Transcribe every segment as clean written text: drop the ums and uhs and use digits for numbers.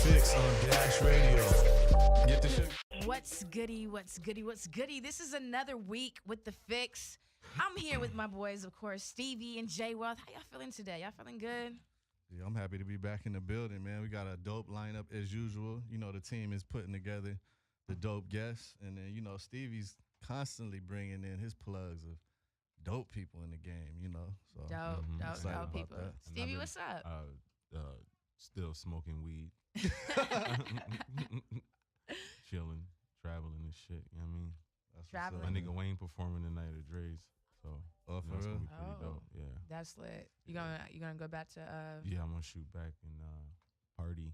Fixxx on Dash Radio. Get the shit. What's goody? What's goody? What's goody? This is another week with the Fixxx. I'm here with my boys, of course, Stevie and Jay Wealth. How y'all feeling today? Y'all feeling good? Yeah, I'm happy to be back in the building, man. We got a dope lineup as usual. You know, the team is putting together the dope guests. And then, you know, Stevie's constantly bringing in his plugs of dope people in the game, you know. So dope people. that. Stevie, what's up? Still smoking weed. Chilling, traveling and shit, you know what I mean? That's Traveling. My nigga Wayne performing tonight at Dre's. So Oh, for that's gonna real? be pretty dope. Yeah. That's lit. You gonna go back to Yeah, I'm gonna shoot back and party.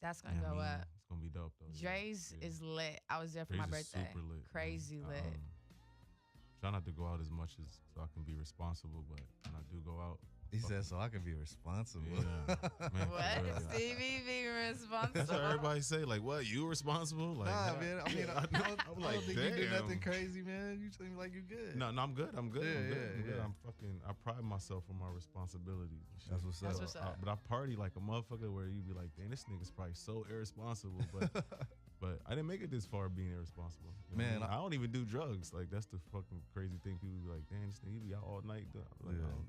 That's gonna You know go what I mean? up. It's gonna be dope though. Dre's yeah. is lit. I was there for Dre's my is birthday. super lit. Crazy man. lit. Try not to go out as much as so I can be responsible, but when I do go out, He said, so I can be responsible. yeah, man, for What? real. Stevie being responsible. That's what everybody say. Like, what? You responsible? Like, Nah, man. I mean, I don't, I'm I like, don't think you did damn. nothing crazy, man. You seem like you good. No, I'm good. I'm good. Yeah, I'm good. yeah, I'm good. yeah. I pride myself on my responsibilities. And shit. That's what's up. That's what's up. But I party like a motherfucker where you be like, damn, this nigga's probably so irresponsible. But I didn't make it this far being irresponsible. You know Man, what I mean? I don't even do drugs. Like, that's the fucking crazy thing. People be like, damn, this nigga be out all night. Like, Yeah.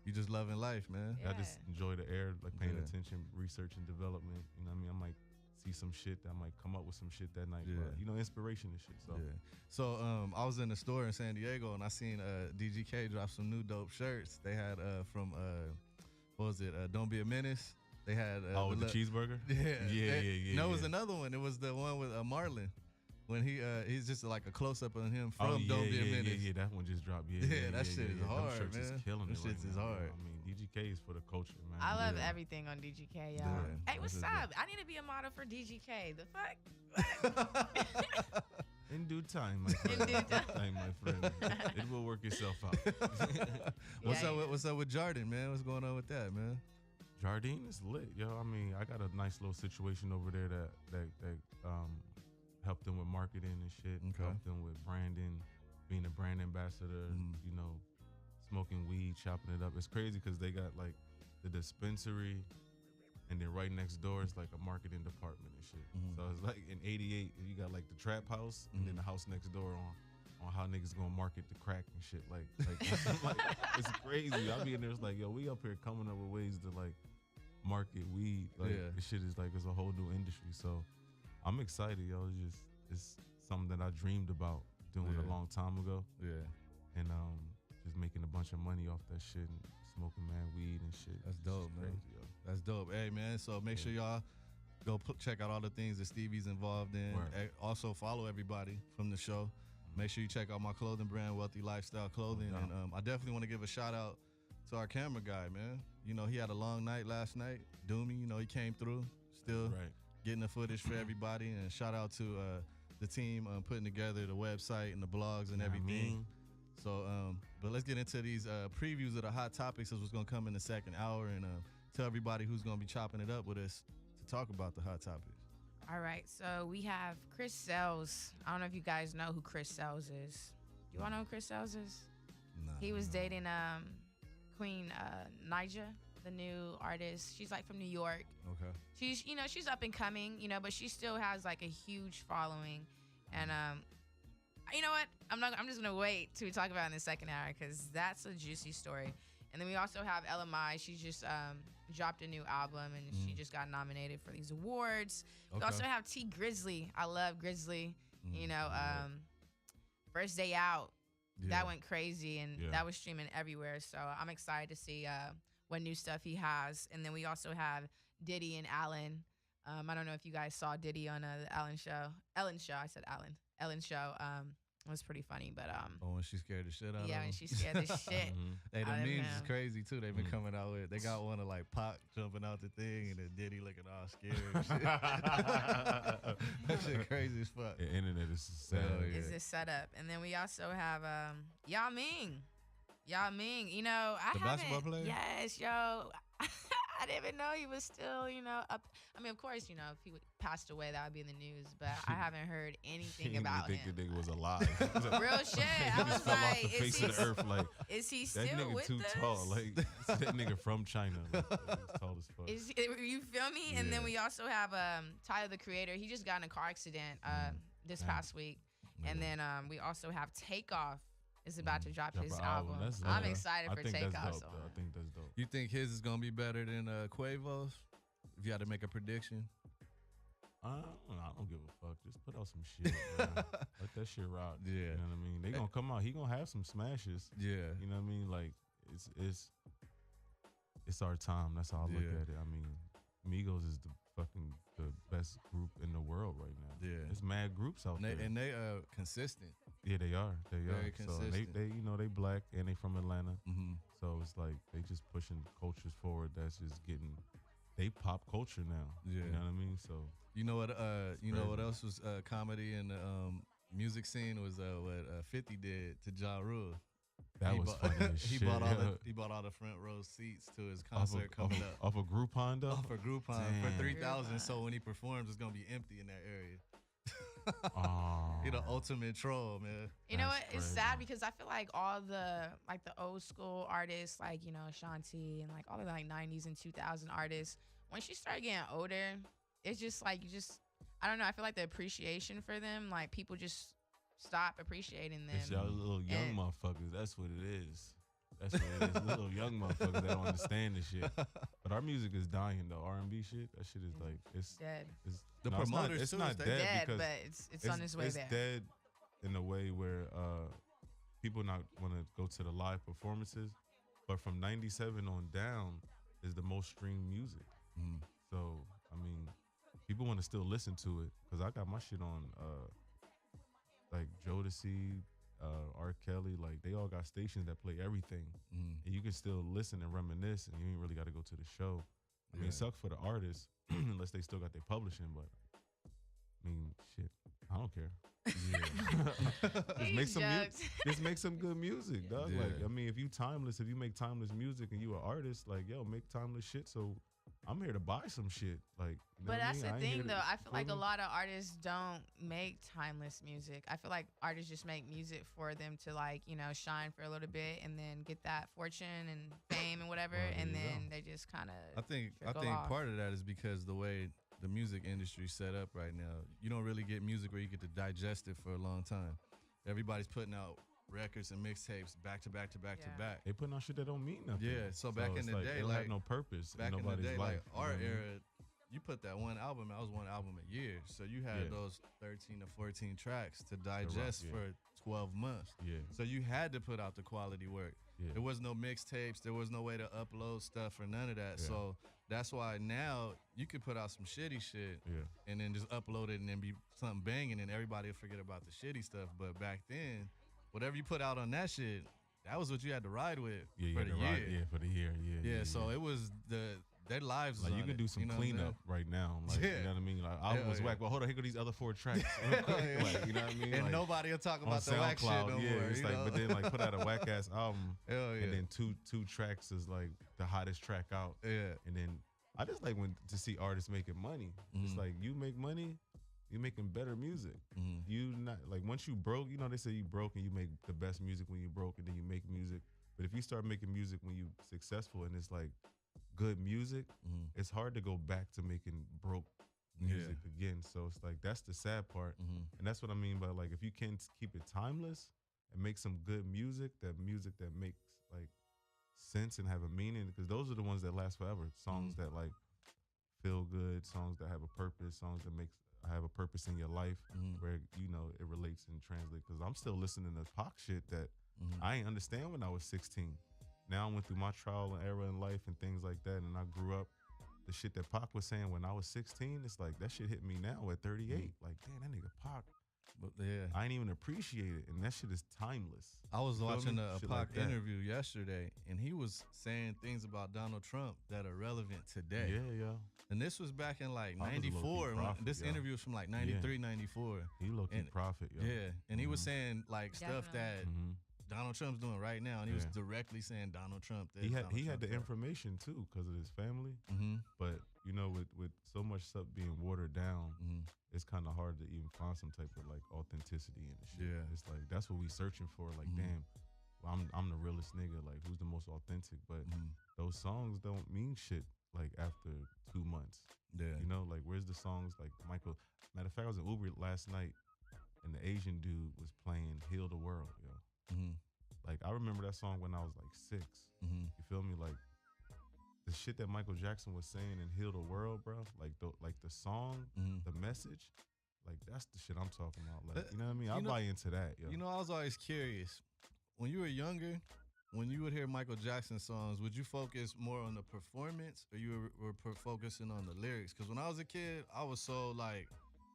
You just loving life, man. Yeah. I just enjoy the air, like paying Yeah. attention, research and development. You know what I mean? I might see some shit. I might come up with some shit that night. Yeah. But, you know, inspiration and shit. So Yeah. So I was in the store in San Diego and I seen DGK drop some new dope shirts. They had from what was it? Don't Be a Menace. They had with the cheeseburger? Yeah. No, it was yeah. another one. It was the one with Marlon. When he's just like a close up on him from Oh, yeah, Don't Be a Menace. Yeah, that one just dropped. Yeah, that shit is Them hard, shirts man. Is killing Them it right shits is now, hard. bro. I mean, DGK is for the culture, man. I love Yeah. everything on DGK, y'all. Yeah, Hey, what's that's up? I need to be a model for DGK. The fuck? In due time, my friend. In due time. my friend. It will work itself out. What's up with Jordan, man? What's going on with that, man? Jardine is lit, yo. I mean, I got a nice little situation over there that helped them with marketing and shit. Okay. Helped them with branding, being a brand ambassador. You know, smoking weed, chopping it up. It's crazy because they got like the dispensary, and then right next door is like a marketing department and shit. So it's like in '88, you got like the trap house, and then the house next door on how niggas gonna market the crack and shit. Like it's crazy. I be in there, it's like, yo, we up here coming up with ways to like market weed. Like Yeah. this shit is like, it's a whole new industry. So I'm excited, yo. It's something that I dreamed about doing a Yeah. long time ago. Yeah. And just making a bunch of money off that shit and smoking mad weed and shit. That's It's dope, just man. crazy, yo. That's dope. Hey, man, so make sure y'all go check out all the things that Stevie's involved in. Word. Also, follow everybody from the show. Make sure you check out my clothing brand, Wealthy Lifestyle Clothing. No doubt. And I definitely want to give a shout out to our camera guy, man. You know, he had a long night last night. Doomy, you know, he came through, still Right. getting the footage for everybody. And shout out to the team putting together the website and the blogs and Know what I everything. mean? So, but let's get into these previews of the hot topics that's what's going to come in the second hour and tell everybody who's going to be chopping it up with us to talk about the hot topics. All right, so we have Chris Sells. I don't know if you guys know who Chris Sells is. Do you all know who Chris Sells is? Nah, He was dating Queen Nija, the new artist. She's like from New York. Okay. She's up and coming, but she still has like a huge following. And you know what? I'm just gonna wait till we talk about it in the second hour because that's a juicy story. And then we also have LMI. She just dropped a new album and she just got nominated for these awards. We Okay. also have T Grizzly. I love Grizzly. First Day Out. Yeah. That went crazy and Yeah. that was streaming everywhere. So I'm excited to see what new stuff he has. And then we also have Diddy and Allen. I don't know if you guys saw Diddy on the Ellen show. Ellen show. I said Allen. Ellen show. It was pretty funny, but Oh, when she scared the shit out of yeah, him. and she scared the shit. Hey, the out of memes is him. crazy too. They've been coming out with. They got one of like Pac jumping out the thing and then Diddy looking all scared. And shit. That shit crazy as fuck. The internet is sad. Hell yeah. Is this setup? And then we also have Yao Ming. Yao Ming. I The haven't. basketball player? Yes, yo. I I didn't even know he was still, up. I mean, of course, if he passed away, that would be in the news. But I haven't heard anything about think him. the nigga was alive. Real shit. I He was just fell off like, the face of the earth. Like, is he that still nigga with too us? tall. Like, that nigga from China. Like, he's tall as fuck. You feel me? And then Yeah. we also have Tyler the Creator. He just got in a car accident this Damn. past week. And then we also have Takeoff is about to drop his an album. That's I'm dope. excited I for think Takeoff. that's dope, though. I think that's dope. You think his is gonna be better than Quavo's? If you had to make a prediction, I don't give a fuck. Just put out some shit. Bro. Let that shit rock. Yeah. You know what I mean? They gonna come out. He gonna have some smashes. yeah. You know what I mean? Like it's our time. That's how I look Yeah. at it. I mean, Migos is the best group in the world right now. Yeah. There's mad groups out there. And they consistent. Yeah, they are. They Very are. So consistent. they they black and they from Atlanta. Mm-hmm. So it's like they just pushing cultures forward. That's just getting they pop culture now. Yeah. You know what I mean? So You know what? You know what crazy. else was comedy in the music scene was what 50 did to Ja Rule. that He was bought- funny as he shit. bought all yeah. he bought all the front row seats to his off concert of, coming off, up. off a Groupon though. Off for Groupon Damn. for 3,000. Groupon. So when he performs, it's gonna be empty in that area. Oh, He the ultimate troll, man. You know That's what? It's sad crazy. because I feel like all the old school artists, like Shanti and like all the like 90s and 2000 artists, once you start getting older, it's just like I don't know. I feel like the appreciation for them, like people just stop appreciating them. It's y'all little young And- motherfuckers. That's what it is. That's what it is. Little young motherfuckers that don't understand this shit. But our music is dying though. R&B shit. That shit is like it's Dead. it's The no, it's not- promoters It's too, not they dead Dead, because but it's on its way it's there. dead in a way where people not want to go to the live performances, but from '97 on down is the most streamed music. Mm. So I mean, people want to still listen to it because I got my shit on like Jodeci, R. Kelly, like they all got stations that play everything, Mm. and you can still listen and reminisce, and you ain't really got to go to the show. I mean, it Yeah. sucks for the artists unless they still got their publishing, but I mean, shit, I don't care. Just make some just make some good music, dog. Like, Yeah. I mean, if you make timeless music and you an artist, like, yo, make timeless shit. So I'm here to buy some shit. Like, you know But what I that's mean? the I ain't here thing, to- though. I feel like a feel me? lot of artists don't make timeless music. I feel like artists just make music for them to, like, shine for a little bit and then get that fortune and fame and whatever, Well, there and you go. then they just kind of. I think trickle off. part of that is because the way the music industry set up right now, you don't really get music where you get to digest it for a long time. Everybody's putting out records and mixtapes back to back to back to Yeah. back. They putting out shit that don't mean nothing. Yeah, so back in it's the like, day, they don't like, have no purpose Back in in the nobody's day, life. like you know our what I mean? era, you put that one album out, it was one album a year. So you had Yeah. those 13 to 14 tracks to digest yeah. for 12 months. Yeah, So you had to put out the quality work. yeah. There was no mixtapes. There was no way to upload stuff or none of that. Yeah. So that's why now you could put out some shitty shit Yeah. and then just upload it and then be something banging and everybody will forget about the shitty stuff. But back then, whatever you put out on that shit, that was what you had to ride with Yeah, you for had the to year. ride- yeah, for the year. Yeah. So it was their lives was like you on can it, do some know what I'm cleanup right now. Like, Yeah. you know what I mean? Like, album Hell was yeah. whack. Well, hold on, here go these other 4 tracks. Real quick. Yeah. Like, you know what I mean? saying? And Like, nobody will talk on about the whack shit SoundCloud, no yeah. more. It's you like, know? but then like put out a whack ass album, Hell yeah. and then two tracks is like the hottest track out. yeah. And then I just like when to see artists making money. It's Mhm. like you make money, you're making better music. Mhm. You not like once you broke, they say you broke and you make the best music when you broke and then you make music. But if you start making music when you successful and it's like good music, Mhm. it's hard to go back to making broke music again. So it's like that's the sad part. Mhm. And that's what I mean by like if you can keep it timeless and make some good music that makes like sense and have a meaning, because those are the ones that last forever. Songs that like feel good, songs that have a purpose, songs that have a purpose in your life Mhm. where it relates and translates. Because I'm still listening to Pac shit that Mhm. I ain't understand when I was 16. Now I went through my trial and error in life and things like that, and I grew up. The shit that Pac was saying when I was 16, it's like that shit hit me now at 38. Like, damn, that nigga Pac, But yeah. I ain't even appreciate it, and that shit is timeless. I was Feel watching me? a Shit Pac like that. interview yesterday, and he was saying things about Donald Trump that are relevant today. Yeah. And this was back in like Pac was a low-key 94. prophet, This yo. interview was from like 93, 94. He low-key And- prophet, yo. Yeah. And he was Mhm. saying like stuff that Definitely. Mhm. Donald Trump's doing right now, and he was directly saying Donald Trump. This, He had the information too because of his family. But you know, with so much stuff being watered down, it's kind of hard to even find some type of like authenticity in the shit. Yeah. It's like that's what we searching for. Like, damn, well, I'm the realest nigga. Like, who's the most authentic? But those songs don't mean shit like after 2 months. Yeah. You know, like where's the songs like Michael? Matter of fact, I was in Uber last night, and the Asian dude was playing "Heal the World." Yo, like I remember that song when I was like 6. You feel me? Like the shit that Michael Jackson was saying in "Heal the World," bro. Like the song, the message. Like that's the shit I'm talking about. Like you know what I mean? I buy into that. Yo. You know, I was always curious when you were younger. When you would hear Michael Jackson songs, would you focus more on the performance or you were focusing on the lyrics? Because when I was a kid, I was so like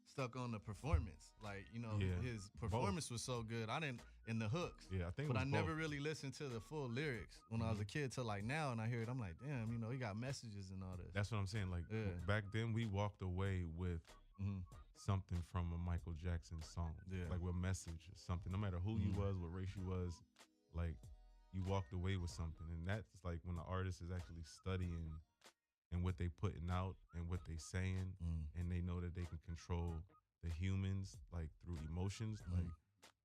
stuck on the performance. Like, you know, his performance was so good. I didn't, in the hooks. Yeah, I think. But I never really listened to the full lyrics when I was a kid till like now, and I hear it, I'm like, damn, you know, he got messages and all this. That's what I'm saying. Like back then, we walked away with something from a Michael Jackson song. Yeah. Like with message or something. No matter who you was, what race you was, like you walked away with something. And that's like when the artist is actually studying and what they putting out and what they saying, and they know that they can control the humans like through emotions. Like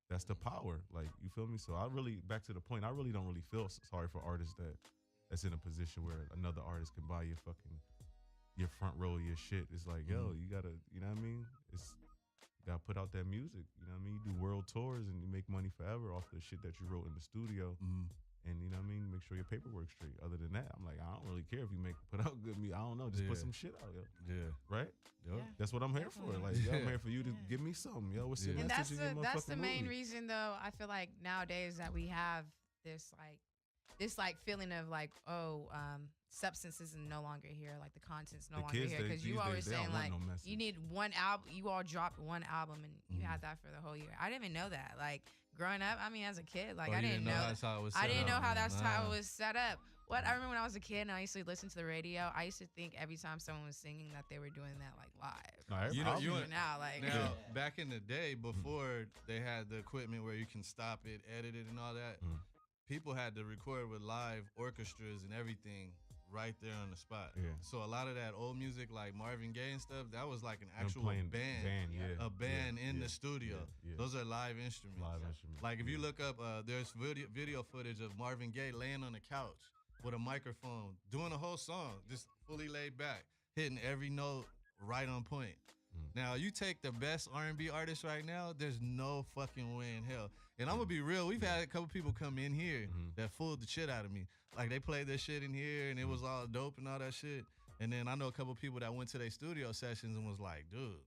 that's the power. Like, you feel me? So I really, back to the point, I really don't really feel sorry for artists that's in a position where another artist can buy your front row of your shit. It's like, yo, you gotta, you know what I mean? You gotta put out that music. You know what I mean? You do world tours and you make money forever off the shit that you wrote in the studio. And you know what I mean? Make sure your paperwork's straight. Other than that, I'm like, I don't really care if you put out good music. I don't know. Just put some shit out, yo. Yeah. Right? Yep. Yeah. That's what I'm here for. Like, yo, I'm here for you to give me something. Yo, what's your And message in your that's the motherfucking main movie? reason, though. I feel like nowadays that we have this feeling of like, substance is no longer here, like the content's no The longer kids, here, because you these always days, they saying don't want like no message. you need one album. You all dropped one album and you had that for the whole year. I didn't even know that. Like growing up, I mean, as a kid, like Oh, I you didn't know. that's how it was set I didn't know up. how that's how it Nah. was set up. What I remember when I was a kid and I used to listen to the radio, I used to think every time someone was singing that they were doing that like live. No, You know, you now like Now, back in the day, before they had the equipment where you can stop it, edit it, and all that, people had to record with live orchestras and everything right there on the spot. Yeah. So a lot of that old music, like Marvin Gaye and stuff, that was like an Them actual playing band, yeah. a band Yeah, in yeah, the studio. yeah. Those are live instruments. Live instruments. Like if you look up, there's video footage of Marvin Gaye laying on the couch with a microphone, doing a whole song, just fully laid back, hitting every note right on point. Now you take the best R&B artists right now, there's no fucking way in hell. And I'm gonna be real, we've had a couple people come in here that fooled the shit out of me. Like they played their shit in here and it was all dope and all that shit. And then I know a couple people that went to their studio sessions and was like, dude,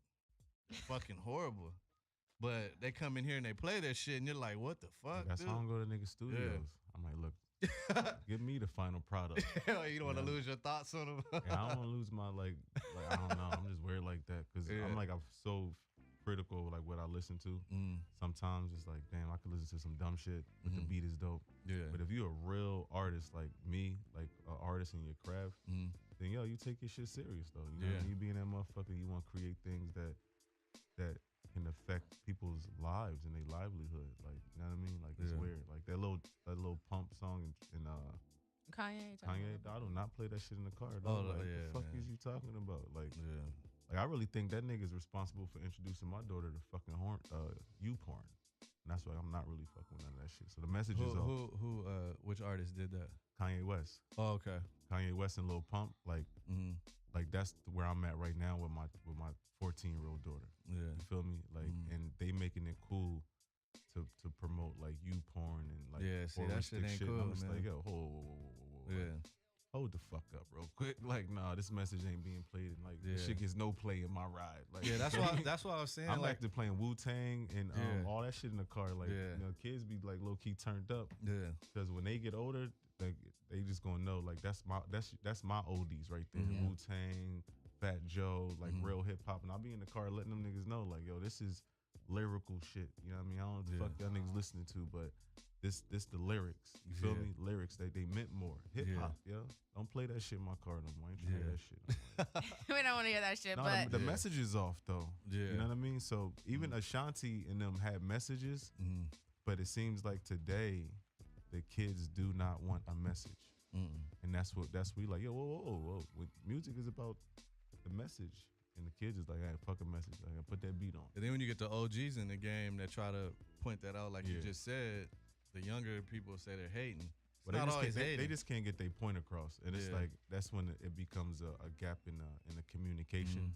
fucking horrible. But they come in here and they play their shit and you're like, what the fuck, That's dude? how I don't go to niggas' studios. I'm like, look, give me the final product. You don't want to lose your thoughts on them. Yeah, I don't want to lose my like I don't know. I'm just weird like that because I'm so critical of like what I listen to. Sometimes it's like, damn, I could listen to some dumb shit, but the beat is dope. Yeah. But if you're a real artist like me, like an artist in your craft, then yo, you take your shit serious though. You know what I mean? You being that motherfucker, you want to create things that can affect people's lives and their livelihood. Like, you know what I mean? Like it's weird. Like that little pump song in Kanye. Kanye, I do not play that shit in the car. Dog. Oh, like, yeah, the fuck man. is you talking about? Like, like I really think that nigga's responsible for introducing my daughter to fucking porn. And that's why I'm not really fucking with none of that shit. So the message is Which artist did that? Kanye West. Oh, okay. Kanye West and Lil Pump, like that's where I'm at right now with my 14-year-old daughter. Yeah. You feel me? Like, and they making it cool to promote like you porn and like See, that shit ain't cool, I'm just man. like, yo, whoa. Yeah. Hold the fuck up real quick. Like, nah, this message ain't being played, and like this shit gets no play in my ride. Like, Yeah, that's why I was saying. I'm like, back to playing Wu-Tang and all that shit in the car. Like, Yeah. you know, kids be like low key turned up yeah. because when they get older, they just gonna know like that's my oldies right there. Wu-Tang, Fat Joe, like real hip hop, and I'll be in the car letting them niggas know like, yo, this is lyrical shit. You know what I mean? I don't know what the fuck y'all niggas listening to, but this the lyrics. You feel me? Lyrics they meant more. Hip hop, yo. Don't play that shit in my car no more. I ain't trying to hear that shit. No more. We don't want to hear that shit, No, but the message is off though. Yeah. You know what I mean? So even Ashanti and them had messages, But it seems like today, the kids do not want a message, and that's we like. Yo, whoa. Music is about the message, and the kids is like, hey, fuck a message. Like, put that beat on. And then when you get the OGs in the game that try to point that out, like you just said, the younger people say they're hating. But they just can't get their point across, and it's like that's when it becomes a gap in the communication.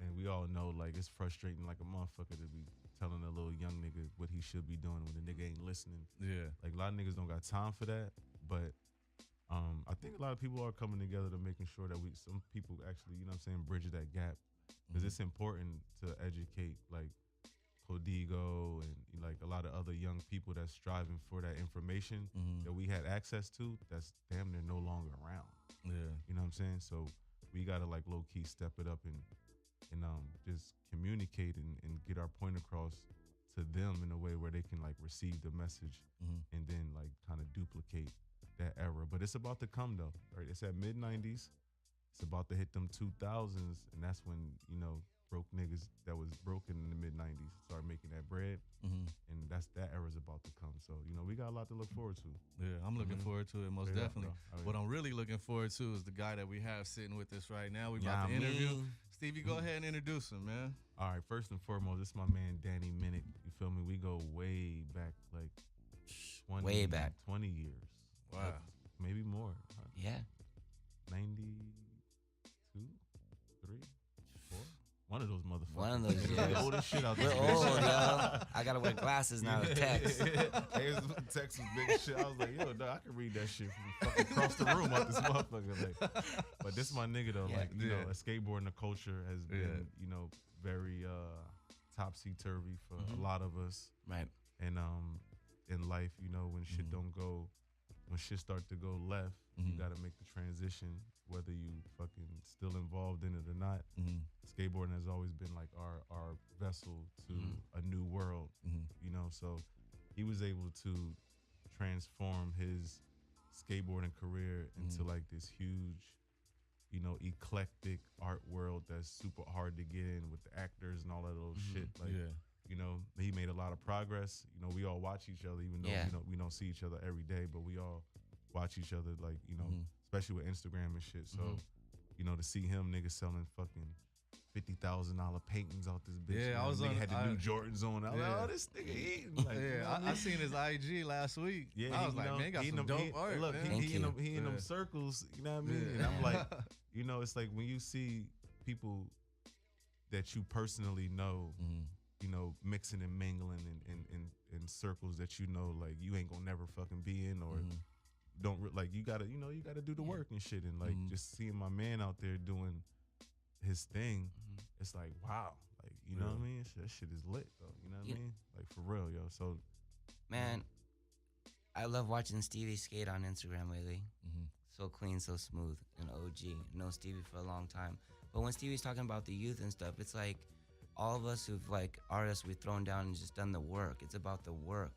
And we all know, like, it's frustrating like a motherfucker to be telling a little young nigga what he should be doing when the nigga ain't listening. Yeah. Like, a lot of niggas don't got time for that. But I think a lot of people are coming together to making sure that some people actually, you know what I'm saying, bridge that gap. Because it's important to educate, like, Codigo and, like, a lot of other young people that's striving for that information that we had access to that's damn near no longer around. Yeah. You know what I'm saying? So we got to, like, low-key step it up and just communicate and get our point across to them in a way where they can, like, receive the message and then, like, kind of duplicate that era. But it's about to come, though. Right? It's at mid-90s. It's about to hit them 2000s, and that's when, you know, broke niggas that was broken in the mid-90s start making that bread, and that era's about to come. So, you know, we got a lot to look forward to. Yeah, I'm looking forward to it, most Yeah, definitely. bro. What I'm really looking forward to is the guy that we have sitting with us right now. We about to interview. Stevie, go ahead and introduce him, man. All right, first and foremost, this is my man, Danny Minnick. You feel me? We go way back, like 20 years. Wow. Maybe more. Yeah. 92, 3, 4. One of those motherfuckers. One of those years. Old as shit out We're there. old, yo. I gotta wear glasses now with text. Text was big as shit. I was like, yo, dog, I can read that shit from fucking across the room out this motherfucker. Like, but this my nigga though. Yeah. Like, you know, skateboarding the culture has been, you know, very topsy-turvy for a lot of us. Right. And in life, you know, when shit don't go, when shit start to go left, you gotta make the transition, whether you fucking still involved in it or not. Skateboarding has always been like our vessel to a new world, you know. So he was able to transform his skateboarding career into like this huge, you know, eclectic art world that's super hard to get in with the actors and all that little shit. Like, you know, he made a lot of progress. You know, we all watch each other, even though we don't see each other every day, but we all watch each other, like, you know, especially with Instagram and shit. So, you know, to see him nigga selling fucking $50,000 paintings out this bitch. Yeah, man. I was had the new Jordans on. I was like, oh, this nigga eating. Like, you know what I seen his IG last week. Yeah, I was like, man, he got some dope art. Look, man. he in them circles, you know what I mean? And I'm like, you know, it's like when you see people that you personally know, you know, mixing and mingling in circles that you know, like, you ain't gonna never fucking be in, or like, you gotta do the work and shit. And like, just seeing my man out there doing his thing, it's like, wow, like, you know what I mean? That shit is lit though, you know what I mean? Like, for real, yo. So, Man, I love watching Stevie skate on Instagram lately. So clean, so smooth, and OG. Know Stevie for a long time. But when Stevie's talking about the youth and stuff, it's like all of us who've, like, artists, we've thrown down and just done the work. It's about the work,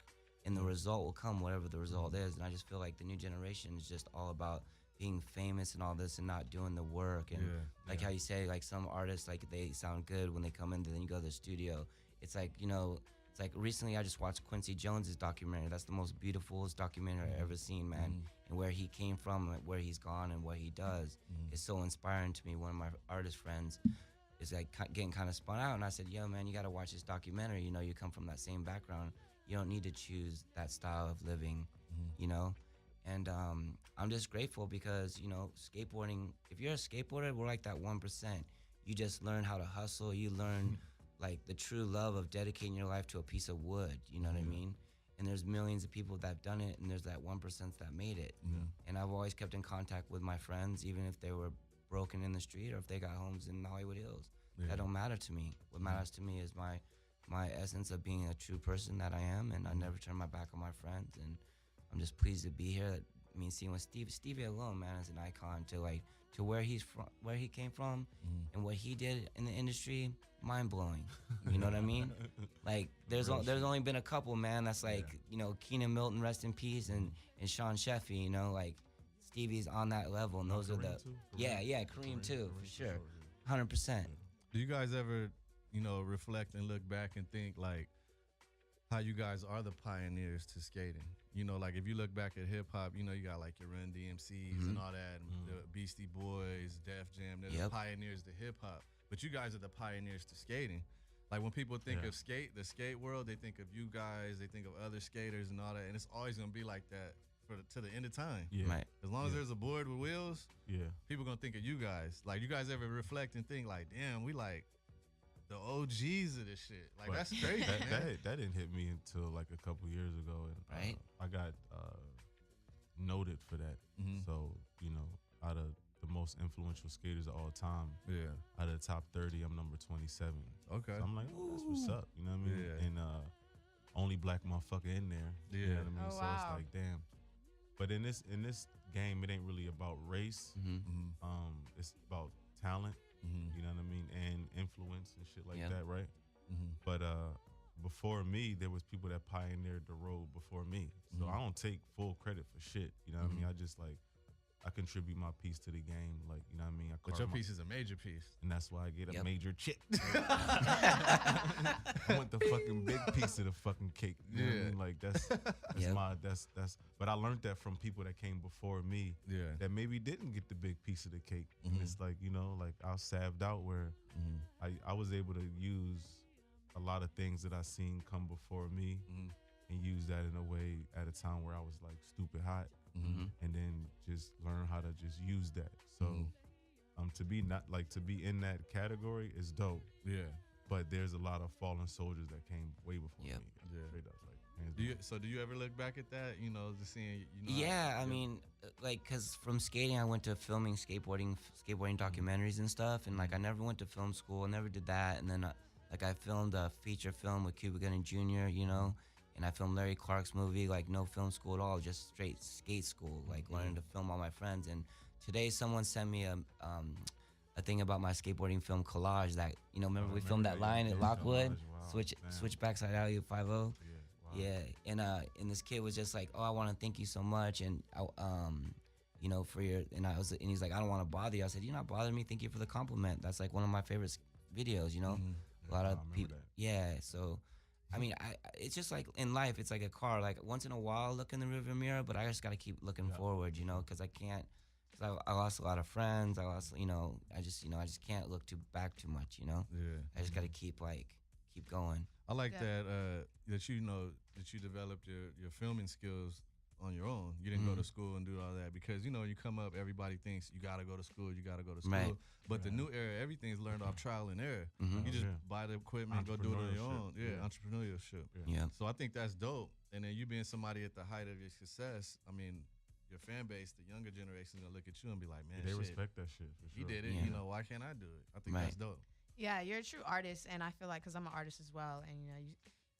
and the result will come, whatever the result is. And I just feel like the new generation is just all about being famous and all this and not doing the work. And like how you say, like, some artists, like, they sound good when they come in, then you go to the studio. It's like, you know, it's like recently I just watched Quincy Jones's documentary. That's the most beautiful documentary I've ever seen, man. And where he came from, like, where he's gone and what he does is so inspiring to me. One of my artist friends is like getting kind of spun out, and I said, yo, man, you got to watch this documentary. You know, you come from that same background. You don't need to choose that style of living, you know? And I'm just grateful because, you know, skateboarding, if you're a skateboarder, we're like that 1%. You just learn how to hustle. You learn like the true love of dedicating your life to a piece of wood, you know what I mean? And there's millions of people that have done it, and there's that 1% that made it. And I've always kept in contact with my friends, even if they were broken in the street or if they got homes in Hollywood Hills. That don't matter to me. What matters to me is my essence of being a true person that I am, and I never turn my back on my friends. And I'm just pleased to be here. I mean, seeing with Stevie alone, man, is an icon to, like, to where he's from, where he came from, and what he did in the industry, mind blowing. You know what I mean? Like, there's only been a couple, man. That's like, you know, Keenan Milton, rest in peace, and Sean Sheffy. You know, like, Stevie's on that level, and those are the Kareem too, for sure, 100%. Do you guys ever, you know, reflect and look back and think, like, how you guys are the pioneers to skating. You know, like if you look back at hip hop, you know, you got like your Run DMCs and all that, and the Beastie Boys, Def Jam. They're the pioneers to hip hop, but you guys are the pioneers to skating. Like when people think of the skate world, they think of you guys, they think of other skaters and all that, and it's always gonna be like that to the end of time. Yeah. Right. As long as there's a board with wheels, Yeah. people gonna think of you guys. Like you guys ever reflect and think like, damn, we like the OGs of this shit. Like But that's crazy, man. that didn't hit me until like a couple years ago, and Right. I got noted for that. So you know, out of the most influential skaters of all time, Yeah. out of the top 30, I'm number 27. Okay. So I'm like, oh, that's what's up. You know what I mean? Yeah. And only black motherfucker in there. You Yeah. know what I mean? Oh, So wow. it's like, damn. But in this game, it ain't really about race. It's about talent. You know what I mean? And influence and shit like Yeah. that, right? But before me, there was people that pioneered the road before me. So I don't take full credit for shit. You know what I mean? I just like I contribute my piece to the game. Like, you know what I mean? But your piece is a major piece. and that's why I get a Yep. major chip. I want the fucking big piece of the fucking cake. You know what I mean? Like that's Yep. that's but I learned that from people that came before me Yeah. that maybe didn't get the big piece of the cake. And it's like, you know, like I was saved out where I was able to use a lot of things that I seen come before me and use that in a way at a time where I was like stupid hot and then just learn how to just use that. So to be in that category is dope. Yeah. But there's a lot of fallen soldiers that came way before Yep. me. Yeah. Straight up, like hands down. Do you ever look back at that? You know, just seeing. You know, Yeah, I mean, like, cause from skating, I went to filming skateboarding documentaries and stuff, and like I never went to film school, I never did that, and then like I filmed a feature film with Cuba Gooding Jr., you know, and I filmed Larry Clark's movie, like no film school at all, just straight skate school, like learning to film all my friends. And today someone sent me a thing about my skateboarding film Collage that, you know, remember we filmed that line at Lockwood, switch backside alley 50. Yeah, and this kid was just like, oh, I want to thank you so much, and you know, for your, and he's like, I don't want to bother you. I said, you're not bothering me. Thank you for the compliment. That's like one of my favorite videos, you know. A lot of people, yeah. So, I mean, it's just like in life, it's like a car. Like once in a while, look in the rearview mirror, but I just gotta keep looking forward, you know, because I can't. Cause I lost a lot of friends. I lost, you know, I just can't look back too much, you know. Yeah. I just gotta keep going. I like Yeah. that you know that you developed your filming skills on your own. You didn't go to school and do all that because you know you come up, everybody thinks you gotta go to school, Right. But the new era, everything's learned off trial and error. You just buy the equipment, go do it on your own. Yeah, entrepreneurship. Yeah. So I think that's dope. And then you being somebody at the height of your success, I mean, your fan base, the younger generation, gonna look at you and be like, man, They shit, respect that shit. For he sure. did it. Yeah. You know, why can't I do it? I think Right. that's dope. Yeah, you're a true artist, and I feel like because I'm an artist as well, and you know,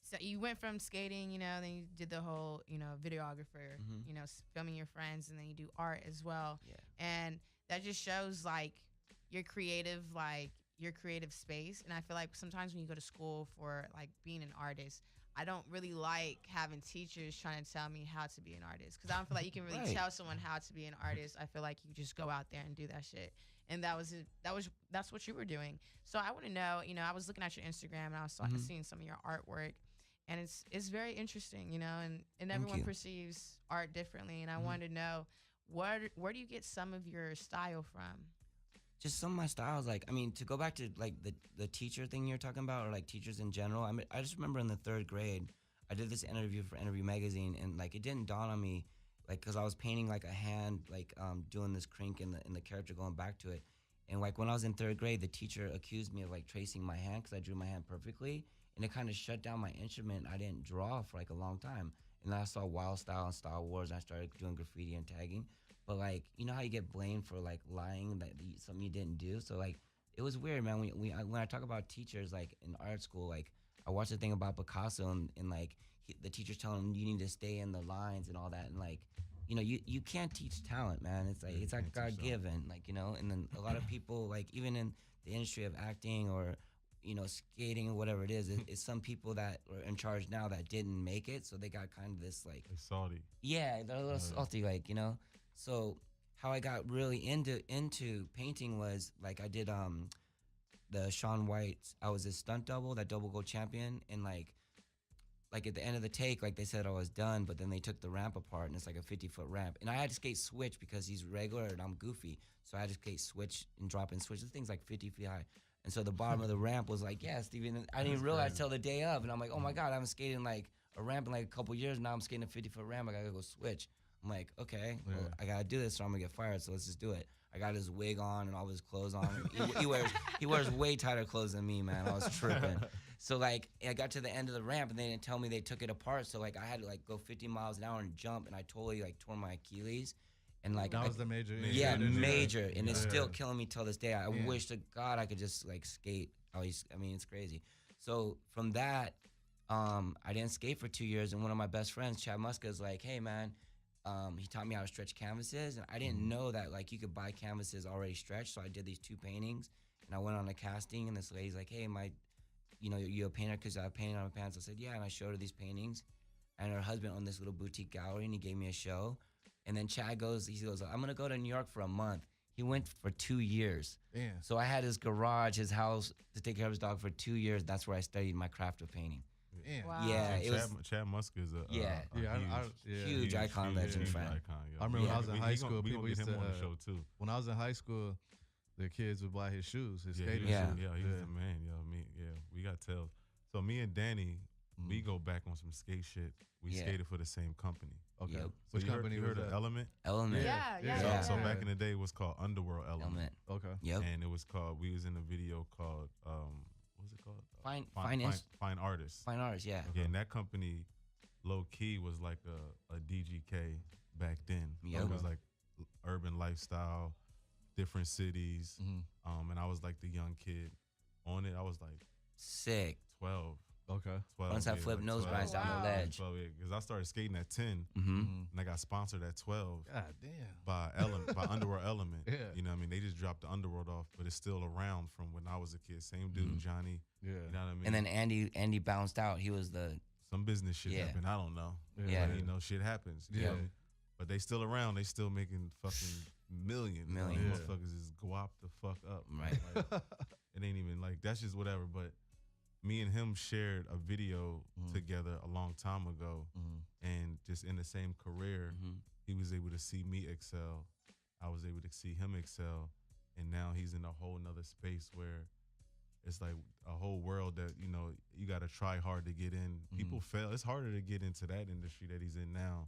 so you went from skating, you know, then you did the whole, you know, videographer, you know, filming your friends, and then you do art as well, Yeah. and that just shows like your creative space. And I feel like sometimes when you go to school for like being an artist, I don't really like having teachers trying to tell me how to be an artist because I don't feel like you can really Right. tell someone how to be an artist. I feel like you just go out there and do that shit. And that's what you were doing. So I want to know, you know, I was looking at your Instagram and I was seeing some of your artwork, and it's very interesting, you know, and everyone you. perceives art differently. And I wanted to know where do you get some of your style from? Just some of my styles, like, I mean, to go back to like the teacher thing you're talking about, or like teachers in general. I mean, I just remember in the 3rd grade, I did this interview for Interview Magazine, and like it didn't dawn on me, like, cause I was painting like a hand, like doing this crink in the character going back to it, and like when I was in 3rd grade, the teacher accused me of like tracing my hand, cause I drew my hand perfectly, and it kind of shut down my instrument. I didn't draw for like a long time, and then I saw Wild Style and Star Wars, and I started doing graffiti and tagging. But like, you know how you get blamed for like lying that something you didn't do. So like, it was weird, man. When I talk about teachers like in art school, like I watched the thing about Picasso and like the teachers telling him you need to stay in the lines and all that, and like, you know, you can't teach talent, man. It's like God given, like, you know. And then a lot of people, like even in the industry of acting or, you know, skating or whatever it is, it's some people that are in charge now that didn't make it, so they got kind of this like, It's salty. yeah, they're a little salty, like, you know. So how I got really into painting was like I did the Shaun White. I was a stunt double, that double gold champion, and like like at the end of the take, like they said I was done, but then they took the ramp apart and it's like a 50-foot ramp. And I had to skate switch because he's regular and I'm goofy. So I had to skate switch and drop and switch. This thing's like 50 feet high. And so the bottom of the ramp was like, yeah, Steven. I didn't even realize till the day of. And I'm like, oh my God, I haven't skated like a ramp in like a couple years. Now I'm skating a 50-foot ramp. I gotta go switch. I'm like, okay, well, I gotta do this or I'm gonna get fired. So let's just do it. I got his wig on and all his clothes on. He wears way tighter clothes than me, man. I was tripping. So like I got to the end of the ramp and they didn't tell me they took it apart. So like I had to like go 50 miles an hour and jump, and I totally like tore my Achilles. And like that was the major. Yeah, major, and it's still killing me till this day. I wish to God I could just like skate. I mean, it's crazy. So from that, I didn't skate for 2 years, and one of my best friends, Chad Muska, is like, hey man, he taught me how to stretch canvases, and I didn't know that like you could buy canvases already stretched. So I did these 2 paintings, and I went on a casting, and this lady's like, hey, you a painter? Because I painted on my pants. I said, yeah, and I showed her these paintings, and her husband owned this little boutique gallery, and he gave me a show. And then Chad goes, I'm gonna go to New York for a month. He went for 2 years. Damn. So I had his garage, his house to take care of his dog for 2 years. That's where I studied my craft of painting. Damn. Wow. Yeah, it was Chad Muska is a huge icon, legend friend. I remember when I was in high school, we people gonna used get to him on the show too. when I was in high school, the kids would buy his shoes, his skating he was shoes. the man, we got tails. So me and Danny, we go back on some skate shit. We skated for the same company. Okay. Yep. So Which you company heard was of that? Element? Element. Yeah. So back in the day, it was called Underworld Element. Okay. Yep. And it was called. We was in a video called. What was it called? Fine Artists. Fine artists. Yeah. Okay, and that company, low key, was like a DGK back then. Yep. It was like urban lifestyle, different cities. And I was like the young kid on it. I was like Sick. 12. Okay. 12. Once I flipped nose 12. grinds down the ledge. 12, because I started skating at 10, Mm-hmm. and I got sponsored at 12 God damn. by Underworld Element. Yeah. You know what I mean? They just dropped the Underworld off, but it's still around from when I was a kid. Same dude, Johnny. Yeah. You know what I mean? And then Andy bounced out. He was the some business shit Yeah. happened. I don't know. Yeah. But, you know, shit happens. Yeah. But they still around. They still making fucking millions. Millions. Like, Yeah. motherfuckers is guap the fuck up. Right. Like, it ain't even like, that's just whatever. But me and him shared a video together a long time ago. And just in the same career, he was able to see me excel. I was able to see him excel. And now he's in a whole nother space where it's like a whole world that, you know, you got to try hard to get in. People fail. It's harder to get into that industry that he's in now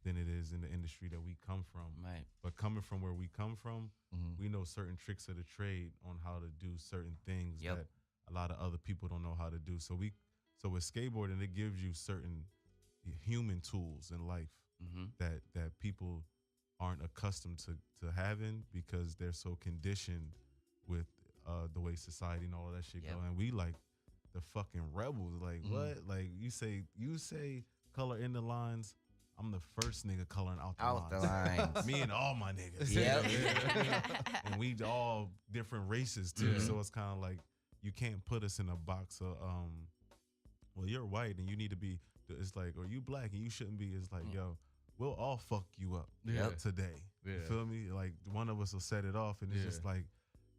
than it is in the industry that we come from. Right. But coming from where we come from, we know certain tricks of the trade on how to do certain things Yep. that a lot of other people don't know how to do. So with skateboarding, it gives you certain human tools in life that people aren't accustomed to having because they're so conditioned with the way society and all of that shit Yep. go. And we like the fucking rebels. Like what? Like you say color in the lines. I'm the first nigga coloring out the lines. Me and all my niggas. Yep. And we all different races too. So it's kind of like you can't put us in a box of well, you're white and you need to be. It's like, or you black and you shouldn't be. It's like, yo, we'll all fuck you up today. You feel me? Like one of us will set it off, and it's just like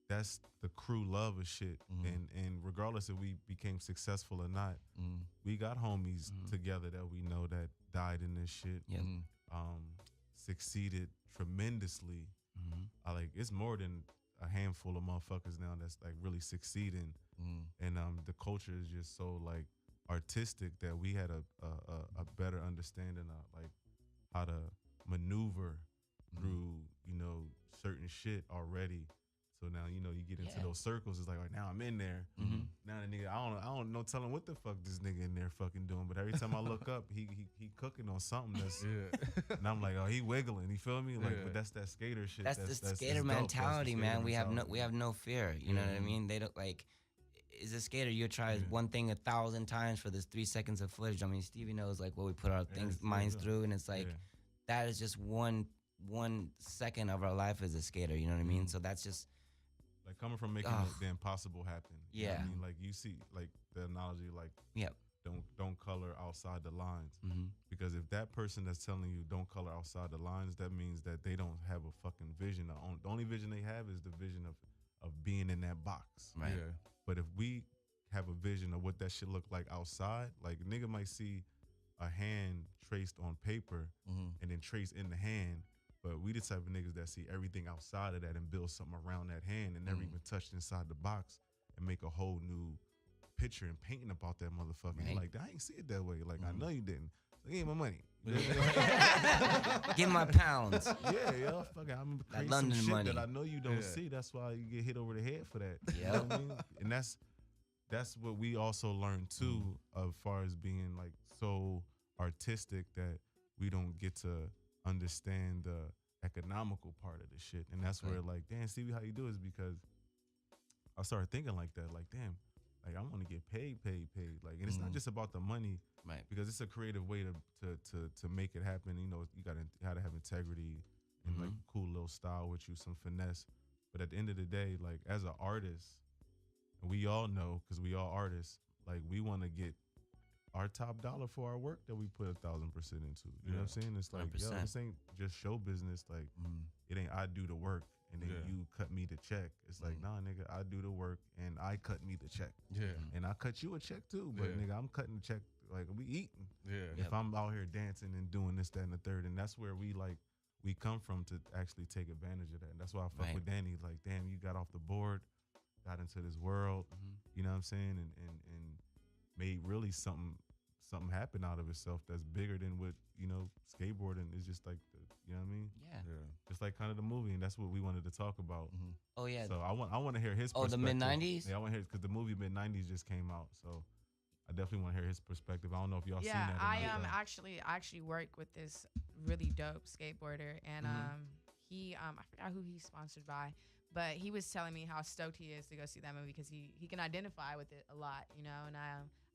that's the crew love of shit. And regardless if we became successful or not, we got homies together that we know that died in this shit. Yep. Succeeded tremendously. Like it's more than a handful of motherfuckers now that's like really succeeding. And the culture is just so like artistic that we had a better understanding of like how to maneuver through, you know, certain shit already. So now, you know, you get into those circles. It's like, all right, now I'm in there. Now the nigga, I don't know telling what the fuck this nigga in there fucking doing. But every time I look up, he cooking on something that's, and I'm like, oh, he wiggling. You feel me? Like, but that's that skater shit. That's the skater dope. mentality, That's the man. skater We have no fear. You know what I mean? They don't like. As a skater, you try one thing 1,000 times for this 3 seconds of footage. I mean, Stevie knows like what we put our minds through, and it's like that is just one second of our life as a skater. You know what I mean? So that's just like coming from making the impossible happen. You know what I mean, like you see, like the analogy, like don't color outside the lines, because if that person that's telling you don't color outside the lines, that means that they don't have a fucking vision. The only vision they have is the vision of being in that box. right. But if we have a vision of what that shit look like outside. Like nigga might see a hand traced on paper and then traced in the hand, but we the type of niggas that see everything outside of that and build something around that hand and never even touched inside the box and make a whole new picture and painting about that motherfucker. Right. Like, I ain't see it that way. Like, I know you didn't. So give me my money. Give my pounds. Yeah, yo, fuck it. I'm creating some London shit money. that I know you don't see. That's why you get hit over the head for that. You know Yep. what I mean? And that's what we also learned too, as far as being like so artistic that we don't get to understand the economical part of the shit. And that's where like, damn, Stevie, how you do is because I started thinking like that, like, damn, like I want to get paid. Like, and it's not just about the money, Right. because it's a creative way to make it happen. You know, you gotta have integrity and like a cool little style with you, some finesse. But at the end of the day, like as an artist, and we all know, because we all artists, like we want to get our top dollar for our work that we put 1,000% into. You know what I'm saying? It's like, yo, 100%. this ain't just show business. Like, it ain't I do the work and then you cut me the check. It's like, nah, nigga, I do the work and I cut me the check. Yeah. And I cut you a check too, but Yeah. nigga, I'm cutting the check. Like, we eating. Yeah. If I'm out here dancing and doing this, that, and the third, and that's where we come from to actually take advantage of that. And that's why I fuck Right. with Danny. Like, damn, you got off the board, got into this world, you know what I'm saying, and made really something happen out of itself that's bigger than what, you know, skateboarding is just like, you know what I mean? Yeah. Just like kind of the movie, and that's what we wanted to talk about. Oh yeah. So I want to hear his Oh, the perspective. mid-90s? Yeah, I want to hear, because the movie mid-90s just came out, so I definitely want to hear his perspective. I don't know if y'all seen Yeah, that or I not, though. actually work with this really dope skateboarder, and he I forgot who he's sponsored by, but he was telling me how stoked he is to go see that movie because he can identify with it a lot, you know, and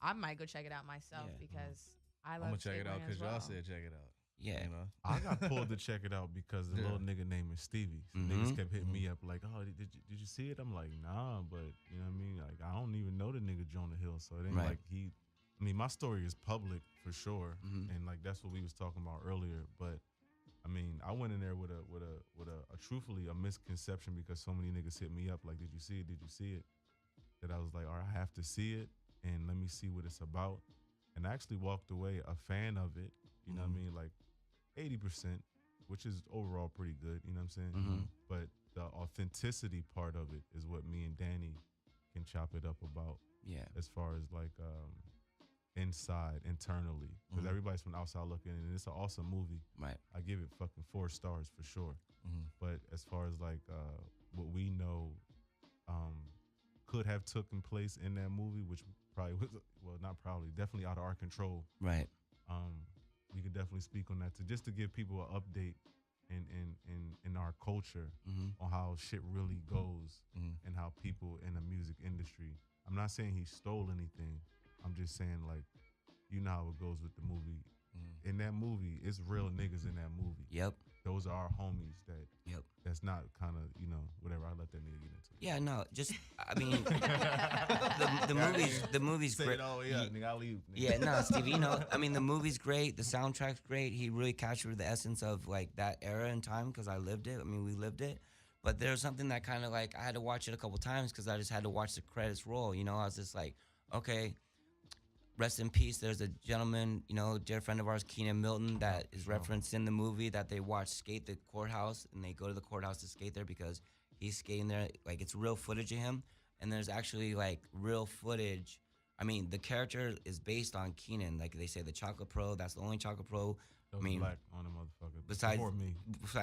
I might go check it out myself Yeah. because I I'm love gonna check it out skateboarding because as y'all well. said check it out. Yeah. You know? I got pulled to check it out because the little nigga name is Stevie. So niggas kept hitting me up like, oh, did you see it? I'm like, nah, but you know what I mean? Like, I don't even know the nigga Jonah Hill, so it ain't Right. like I mean, my story is public for sure, and like that's what we was talking about earlier. But I mean, I went in there with a truthfully a misconception because so many niggas hit me up like, did you see it? Did you see it? That I was like, all right, I have to see it and let me see what it's about. And I actually walked away a fan of it. You know what I mean? Like 80%, which is overall pretty good. You know what I'm saying? But the authenticity part of it is what me and Danny can chop it up about. Yeah. As far as like internally, because everybody's from outside looking, and it's an awesome movie. Right. I give it fucking 4 stars for sure. But as far as like what we know could have taken place in that movie, which probably was, well, not probably, definitely out of our control. Right. We could definitely speak on that just to give people an update in our culture on how shit really goes and how people in the music industry. I'm not saying he stole anything. I'm just saying, like, you know how it goes with the movie. In that movie, it's real niggas in that movie. Yep. Those are our homies Yep. that's not kind of, you know, whatever. I let that nigga get into it. Yeah, no, just I mean, the movie's Say great. it all, yeah, nigga, I'll leave. Nigga. Yeah, no, Steve, you know, I mean, the movie's great. The soundtrack's great. He really captured the essence of like that era in time because I lived it. I mean, we lived it. But there's something that kind of like I had to watch it a couple times because I just had to watch the credits roll. You know, I was just like, okay, rest in peace. There's a gentleman, you know, dear friend of ours, Keenan Milton, that is referenced in the movie that they watch skate the courthouse, and they go to the courthouse to skate there because he's skating there. Like, it's real footage of him, and there's actually like real footage. I mean, the character is based on Keenan. Like they say, the Chocolate Pro. That's the only Chocolate Pro. That was black on the motherfucker. Besides Before me.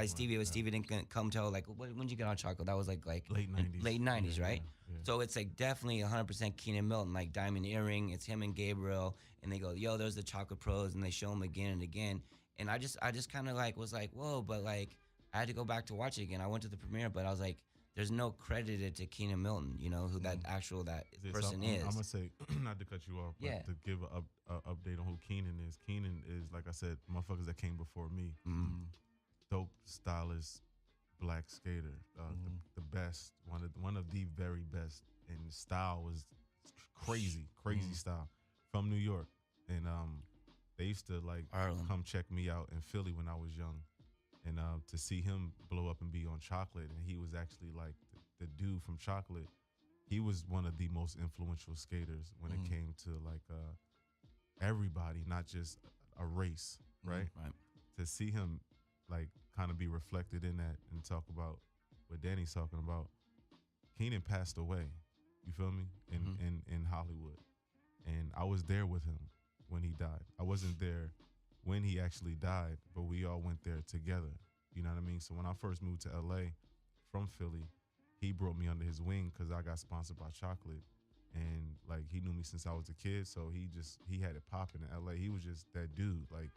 Stevie, but Stevie didn't come till like when did you get on Chocolate? That was like Late 90s. Late 90s, Yeah, right? yeah. So it's like definitely 100% Keenan Milton, like Diamond Earring. It's him and Gabriel, and they go, yo, there's the Chocolate Pros, and they show him again and again. And I just kind of like was like, whoa, but like I had to go back to watch it again. I went to the premiere, but I was like, there's no credited to Keenan Milton, you know, who that person is. I'm gonna say, not to cut you off, but Yeah. to give a update on who Keenan is. Keenan is, like I said, motherfuckers that came before me. Dope, stylish, black skater, the best, one of the very best, and style was crazy style from New York, and they used to like Harlem. come check me out in Philly when I was young, and to see him blow up and be on Chocolate, and he was actually like the dude from Chocolate he was one of the most influential skaters when it came to like everybody, not just a race, right? Right. To see him like kind of be reflected in that and talk about what Danny's talking about. Keenan passed away, you feel me, in Hollywood. And I was there with him when he died. I wasn't there when he actually died, but we all went there together. You know what I mean? So when I first moved to LA from Philly, he brought me under his wing because I got sponsored by chocolate. And like he knew me since I was a kid, so he had it popping in LA. He was just that dude. Like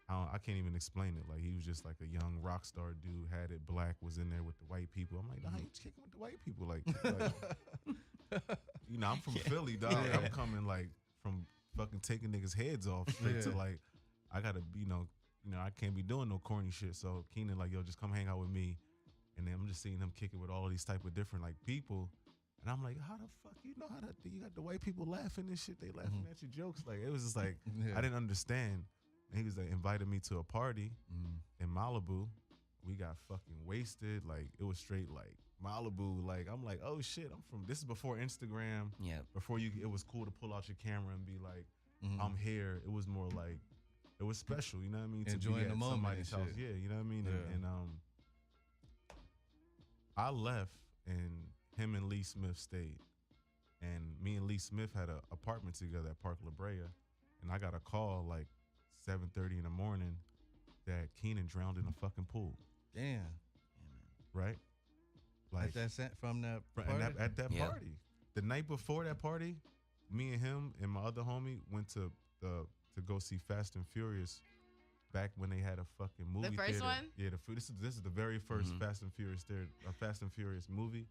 I can't even explain it. Like he was just like a young rock star dude, had it black, was in there with the white people. I'm like, nah, you kicking with the white people. Like you know, I'm from Philly, dog. Yeah. I'm coming like from fucking taking niggas' heads off straight to like, I gotta, I can't be doing no corny shit. So Keenan like, yo, just come hang out with me. And then I'm just seeing him kicking with all of these type of different like people. And I'm like, how the fuck you know how to, you got the white people laughing and shit. They laughing at your jokes. Like, it was just like, I didn't understand. And he was like, invited me to a party in Malibu. We got fucking wasted. Like, it was straight like Malibu. Like, I'm like, oh shit, this is before Instagram. Yeah. Before it was cool to pull out your camera and be like, I'm here. It was more like, it was special, you know what I mean? Enjoying to be the at moment somebody's and house. shit. Yeah, you know what I mean? Yeah. And I left and him and Lee Smith stayed. And me and Lee Smith had an apartment together at Park La Brea. And I got a call like 7:30 in the morning that Keenan drowned in a fucking pool. Damn. Right? Like From that Right, party? and at that Yeah. party. The night before that party, me and him and my other homie went to go see Fast and Furious back when they had a fucking movie The first theater. one? Yeah, this is the very 1st Fast and Furious movie,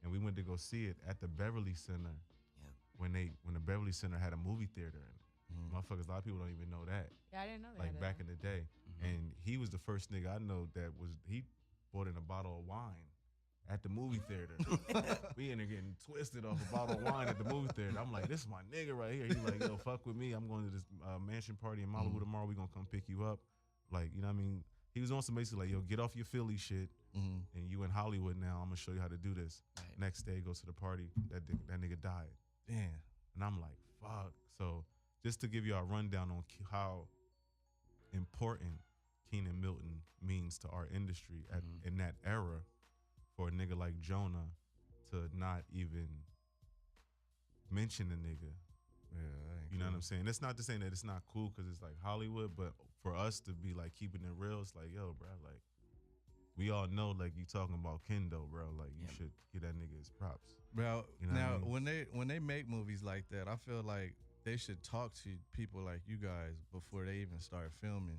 and we went to go see it at the Beverly Center. Yep. When the Beverly Center had a movie theater in it. Motherfuckers, a lot of people don't even know that. Yeah, I didn't know that. Like back in the day, and he was the first nigga I know he bought in a bottle of wine at the movie theater. We in there getting twisted off a bottle of wine at the movie theater. I'm like, this is my nigga right here. He's like, yo, fuck with me. I'm going to this mansion party in Malibu tomorrow. We gonna come pick you up. Like, you know what I mean? He was on some basically like, yo, get off your Philly shit. And you in Hollywood now. I'm gonna show you how to do this. Right. Next day, goes to the party. That nigga died. Damn. And I'm like, fuck. So just to give you a rundown on how important Keenan Milton means to our industry in that era, for a nigga like Jonah to not even mention the nigga. Yeah, You know what I'm saying? It's not to say that it's not cool because it's like Hollywood, but for us to be like keeping it real, it's like, yo, bro, like we all know like you talking about Kendo, bro. Like you should give that nigga his props. Bro, You know now what I mean? when they make movies like that, I feel like they should talk to people like you guys before they even start filming.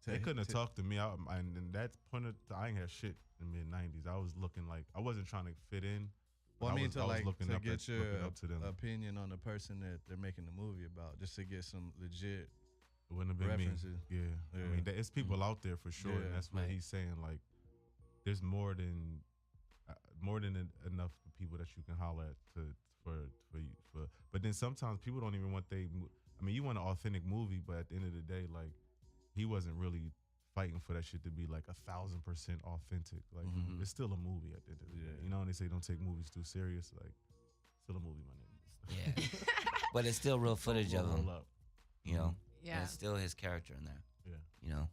They couldn't have talked to me. And that point of I ain't had shit in the mid-90s. I was looking like I wasn't trying to fit in. Well, I mean, I was looking up get your looking up to them. opinion on the person that they're making the movie about, just to get some legit. It wouldn't have been references. me. Yeah. Yeah. I mean, it's people out there for sure, Yeah. and that's what Right. he's saying. Like, there's more than enough people that you can holler at for. But then sometimes people don't even want I mean, you want an authentic movie, but at the end of the day, like, he wasn't really fighting for that shit to be like 1,000% authentic. Like, it's still a movie at the end of the day. Yeah. You know, when they say don't take movies too serious, like, still a movie, my nigga. Yeah. But it's still real footage of him, Roll up. you know? Yeah. And it's still his character in there, Yeah. you know?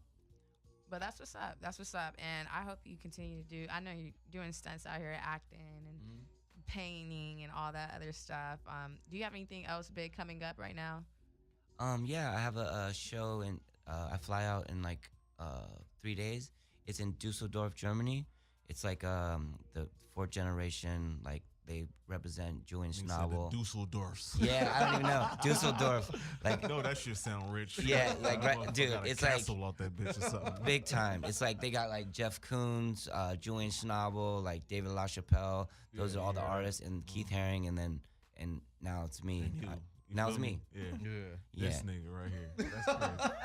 But that's what's up. That's what's up. And I hope you continue to do. I know you're doing stunts out here, acting and painting and all that other stuff. Do you have anything else big coming up right now? Yeah, I have a show and I fly out in like 3 days. It's in Dusseldorf, Germany. It's like the fourth generation, like they represent Jewish novel. Dusseldorfs. Yeah, I don't even know. Dusseldorf. Like No, that shit sound rich. Yeah, like, right, dude, Got a it's like- castle out that bitch or something. big time. It's like they got like Jeff Koons, Julian Schnabel, like David LaChapelle. Those are all the artists, and Keith Haring, and now it's me. And you. You Now it's feel me. Yeah. Yeah. This Yeah. nigga right here. That's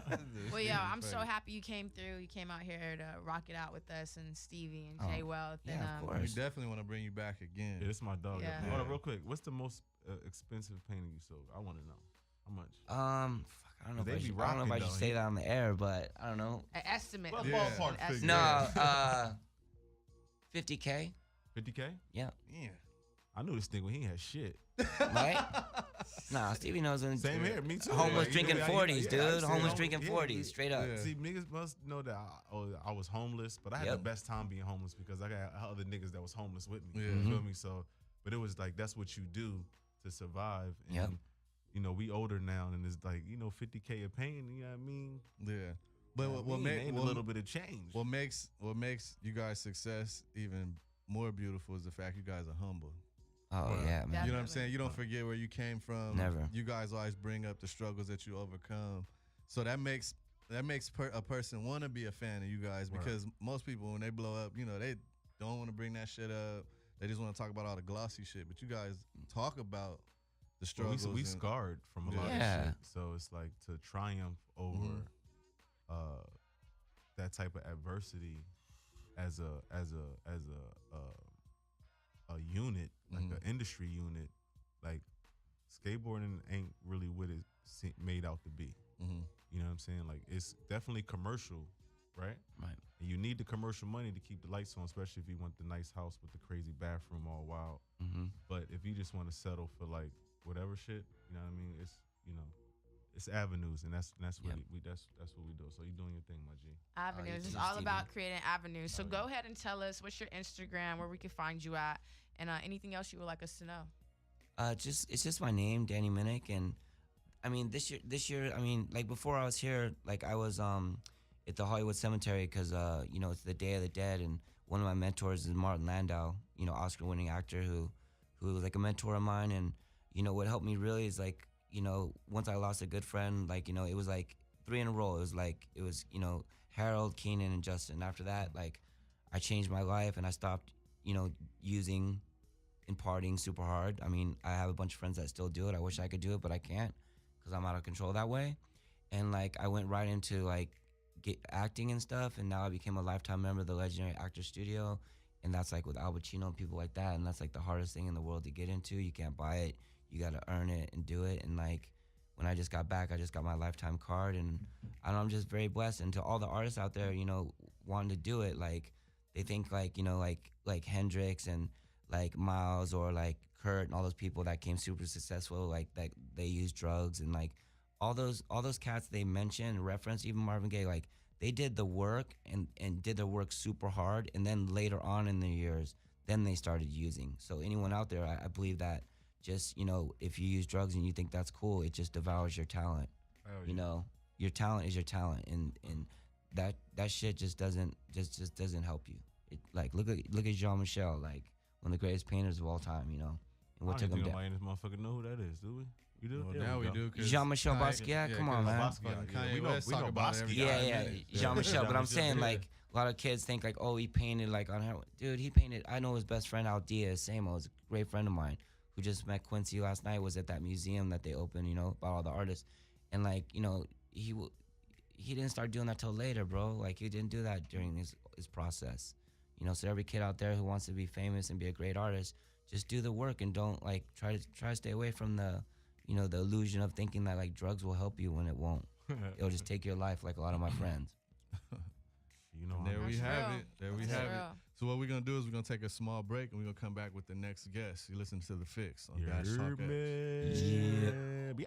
crazy. Well, yeah, I'm so happy you came through. You came out here to rock it out with us and Stevie and Jay Wealth. yeah, and, of We course. definitely want to bring you back again. Yeah, this my dog. Yeah. Hold on, real quick. What's the most expensive painting you sold? I want to know. How much? Fuck, I don't know if They I be should, I don't know if I rocking, should though. say that on the air, but I don't know. An estimate. Well, Yeah. ballpark An figure. estimate. No, 50K. 50K? Yeah. Yeah. I knew this nigga when he had shit. Right? Nah, Stevie knows when. Same here, me too. Homeless Like, drinking yeah, 40s, yeah, dude. I Homeless said, drinking yeah, 40s, straight up. Yeah. See, niggas must know that I was homeless, but I had Yep. the best time being homeless because I got other niggas that was homeless with me. Yeah. You feel me? So, but it was like that's what you do to survive. And, Yep. you know, we older now, and it's like, you know, 50K of pain. You know what I mean? Yeah. But what makes a little bit of change? What makes you guys' success even more beautiful is the fact you guys are humble. Oh, Word. yeah, man. You know what I'm saying? You don't forget where you came from. Never. You guys always bring up the struggles that you overcome. So that makes a person want to be a fan of you guys because most people, when they blow up, you know, they don't want to bring that shit up. They just want to talk about all the glossy shit. But you guys talk about the struggles. We scarred from a lot of shit. So it's like to triumph over that type of adversity as a unit, like an industry unit, like skateboarding ain't really what it's made out to be. You know what I'm saying? Like it's definitely commercial, right? Right. And you need the commercial money to keep the lights on, especially if you want the nice house with the crazy bathroom all wild. But if you just want to settle for like whatever shit, you know what I mean? It's, you know, it's avenues, and that's what that's what we do. So you doing your thing, my G. Avenues. It's all about creating avenues. So go ahead and tell us what's your Instagram, where we can find you at, and anything else you would like us to know. It's just my name, Danny Minnick, and I mean this year, I mean, like before I was here, like I was at the Hollywood Cemetery because you know, it's the Day of the Dead, and one of my mentors is Martin Landau, you know, Oscar-winning actor who was like a mentor of mine, and you know what helped me really is like, you know, once I lost a good friend, like, you know, it was like 3 in a row. It was, you know, Harold, Keenan, and Justin. After that, like, I changed my life and I stopped, you know, using and partying super hard. I mean, I have a bunch of friends that still do it. I wish I could do it, but I can't because I'm out of control that way. And like, I went right into like acting and stuff. And now I became a lifetime member of the Legendary Actor Studio. And that's like with Al Pacino and people like that. And that's like the hardest thing in the world to get into. You can't buy it. You got to earn it and do it. And like, when I just got back, I just got my lifetime card, and I don't know, I'm just very blessed. And to all the artists out there, you know, wanting to do it, like they think like, you know, like Hendrix and like Miles or like Kurt and all those people that came super successful, like that they use drugs, and like all those cats they mentioned, reference, even Marvin Gaye, like they did the work and did the work super hard, and then later on in their years, then they started using. So anyone out there, I believe that just, you know, if you use drugs and you think that's cool, it just devours your talent. You know, your talent is your talent, and that shit just doesn't help you. It, like look at Jean-Michel, like one of the greatest painters of all time, you know. And what took him down? Nobody in this motherfucker know who that is, do we? We do. Well, now we do. Jean-Michel Basquiat, come on, man. Kanye West talk about it every Jean-Michel. But I'm saying like a lot of kids think like, oh, he painted like on her. Dude, he painted. I know his best friend Al Diaz, Samo, is a great friend of mine who just met Quincy last night. Was at that museum that they opened, you know, about all the artists, and like, you know, he didn't start doing that till later, bro. Like he didn't do that during his process, you know. So every kid out there who wants to be famous and be a great artist, just do the work and don't like try to stay away from the, you know, the illusion of thinking that like drugs will help you when it won't. It'll just take your life, like a lot of my friends. You know, there we have real. it. There we That's have real. it. So what we're gonna do is we're gonna take a small break and we're gonna come back with the next guest. You listen to the Fixx on Dash Talk X. Yeah.